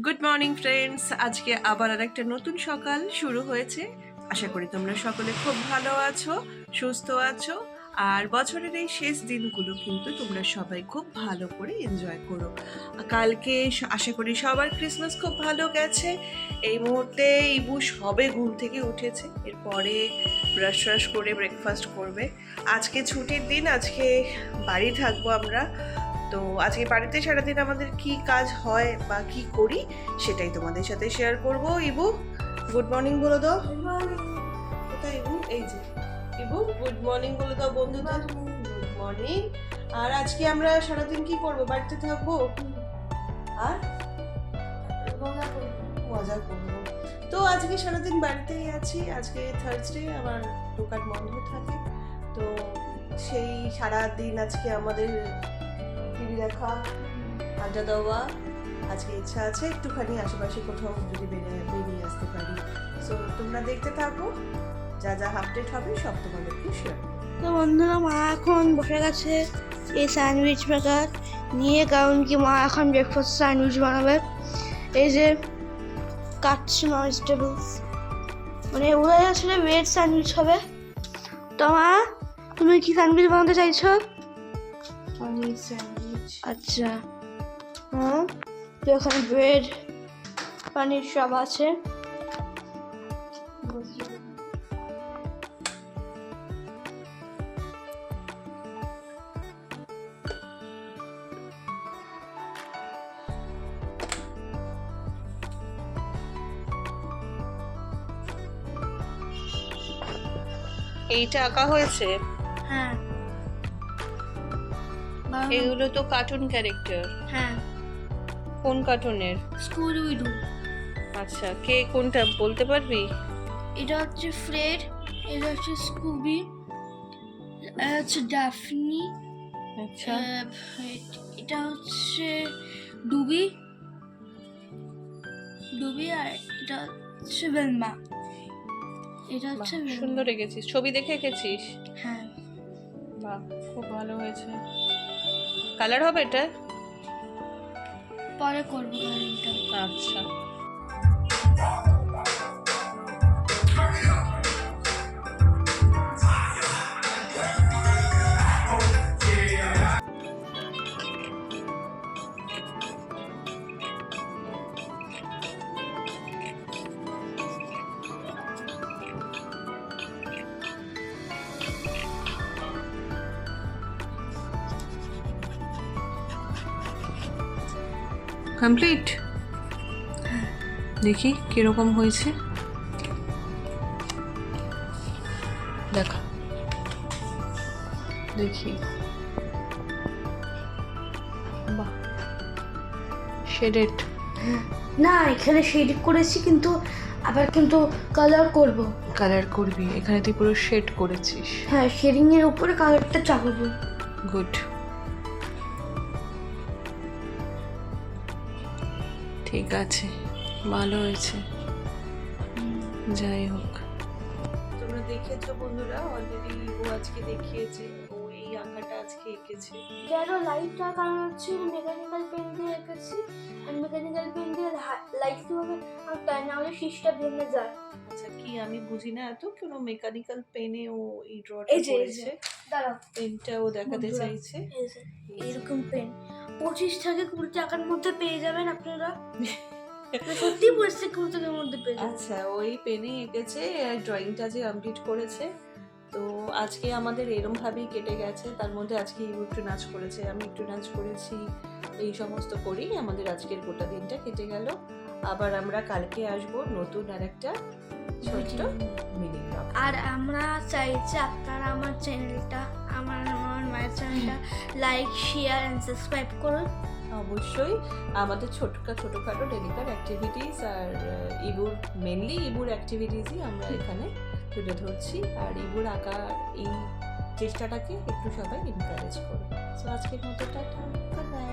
Good morning friends, আজকে আবার আরেকটা নতুন সকাল শুরু হয়েছে। আশা করি তোমরা সকলে খুব ভালো আছো, সুস্থ আছো। আর বছরের এই শেষ দিনগুলো কিন্তু তোমরা সবাই খুব ভালো করে এনজয় করো। কালকে আশা করি সবার ক্রিসমাস খুব ভালো গেছে। এই মুহূর্তে ইবু সবে ঘুম থেকে উঠেছে, এরপরে ব্রাশ ট্রাশ করে ব্রেকফাস্ট করবে। আজকে ছুটির দিন, আজকে বাড়ি থাকবো আমরা। তো আজকে বাড়িতে সারাদিন আমাদের কি কাজ হয় বা কি করি সেটাই তোমাদের সাথে শেয়ার করব। ইবু গুড মর্নিং বলে দাও। কোথায় ইবু? এই যে ইবু, গুড মর্নিং বলে দাও বন্ধুদের। Good morning. আর আজকে আমরা সারাদিন কি করব? বাড়িতে থাকবো আর মজা করবো। তো আজকে সারাদিন বাড়িতেই আছি। আজকে থার্সডে, আমার দোকান বন্ধ থাকে। তো সেই সারাদিন আজকে আমাদের টিভি দেখা, আড্ডা দেওয়া। আজকে ইচ্ছা আছে একটুখানি আশেপাশে কোথাও যদি বেরিয়ে আসতে পারি। সো তোমরা দেখতে থাকো, যা যা আপডেট হবে সব তোমাদেরকে শেয়ার করবো। তো বন্ধুরা, মা এখন বসে গেছে এই স্যান্ডউইচ মেকার নিয়ে, কারণ কি মা এখন ব্রেকফাস্ট স্যান্ডউইচ বানাবে। এই যে কাটছে ভেজিটেবলস, মানে ওরা আসলে ভেজ স্যান্ডউইচ হবে। তো মা, তুমি কি স্যান্ডউইচ বানাতে চাইছো? পনির স্যান্ডউইচ। আচ্ছা, হ্যাঁ। তো এখানে ব্রেড, পানির সব আছে। এইটা আঁকা হয়েছে? হ্যাঁ। এগুলো তো কার্টুন ক্যারেক্টার। হ্যাঁ, কোন কার্টুনের? School widow. আচ্ছা, কে কোনটা বলতে পারবি? এটা হচ্ছে ফ্রেড, এটা হচ্ছে স্কুবি, এটা হচ্ছে ডাফনি, আচ্ছা, এটা হচ্ছে ডুবি, আর এটা হচ্ছে ভেলমা। এটা হচ্ছে বাহ, ভেলমা। সুন্দর এঁকেছিস। ছবি দেখে এঁকেছিস? হ্যাঁ। বাহ, খুব ভালো হয়েছে। কালার হবে এটা? পরে করবো কালারিংটা। আচ্ছা, কমপ্লিট। দেখি কিরকম হয়েছে, দেখা দেখি। বাহ, শেডেড। না, এখানে শেড করেছি, কিন্তু আবার কিন্তু কালার করব। কালার করবি? এখানে তুই পুরো শেড করেছিস। হ্যাঁ, শেডিং এর উপরে কালারটা চাপাবো। গুড, ঠিক আছে, ভালো হয়েছে। যাই হোক, তোমরা দেখেছো বন্ধুরা, অলরেডি ও আজকে দেখিয়েছে, ও এই আঁকাটা আজকে এঁকেছে। কেন লাইটটা? কারণ হচ্ছে মেকানিক্যাল পেন দিয়ে এঁকেছি, আর মেকানিক্যাল পেন দিয়ে লাইট কিভাবে আঁকতে হয়, নাহলে শীষটা ভেঙে যায়। আচ্ছা, কি আমি বুঝি না এত, কোনো মেকানিক্যাল পেনে ও এই ড্রটা এই যে করেছে। দাঁড়াও, পেনটা ও দেখাতে বন্ধুরা, চাইছে। এই যে এরকম পেন 25 থেকে 20 টাকার মধ্যে পেয়ে যাবেন আপনারা। সত্যি 25 থেকে 20 টাকার মধ্যে পেয়ে যাবেন। আচ্ছা, ওই পেনে এঁকেছে, ড্রয়িংটা যে কমপ্লিট করেছে। তো আজকে আমাদের এরম ভাবেই কেটে গেছে। তার মধ্যে আজকে ইউ একটু নাচ করেছে, আমি একটু নাচ করেছি, এই সমস্ত করেই আমাদের আজকের গোটা দিনটা কেটে গেল। আবার আমরা কালকে আসব নতুন আর একটা ছোট্ট মিনি ব্লগ। আর আমরা চাইছি আপনারা আমার চ্যানেলটা, আমার মায়ের চ্যানেলটা লাইক, শেয়ার এন্ড সাবস্ক্রাইব করুন। অবশ্যই আমাদের ছোটখাটো ডেলিকার অ্যাক্টিভিটিস আর মেনলি ইবুর অ্যাক্টিভিটিসই আমরা এখানে তুলে ধরছি। আর ইবুর আঁকা এই চেষ্টাটাকে একটু সবাই এনকারেজ করো। সো আজকের মতো টাটা, গুড নাইট।